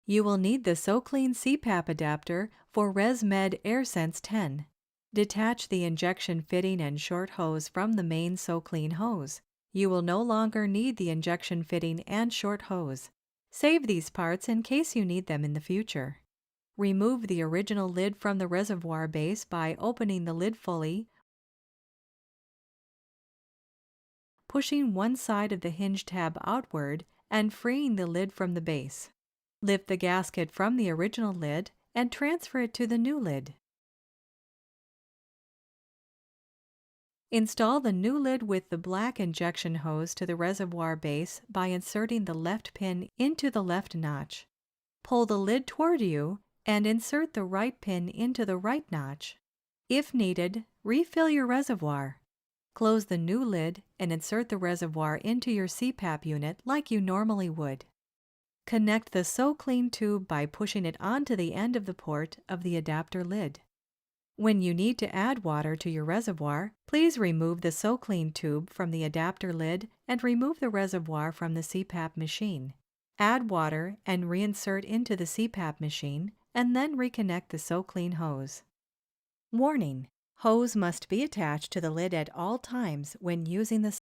You will need the SoClean CPAP adapter for ResMed AirSense 10. Detach the injection fitting and short hose from the main SoClean hose. You will no longer need the injection fitting and short hose. Save these parts in case you need them in the future. Remove the original lid from the reservoir base by opening the lid fully, pushing one side of the hinge tab outward, and freeing the lid from the base. Lift the gasket from the original lid and transfer it to the new lid. Install the new lid with the black injection hose to the reservoir base by inserting the left pin into the left notch. Pull the lid toward you and insert the right pin into the right notch. If needed, refill your reservoir. Close the new lid and insert the reservoir into your CPAP unit like you normally would. Connect the SoClean tube by pushing it onto the end of the port of the adapter lid. When you need to add water to your reservoir, please remove the SoClean tube from the adapter lid and remove the reservoir from the CPAP machine. Add water and reinsert into the CPAP machine, and then reconnect the SoClean hose. Warning: hose must be attached to the lid at all times when using the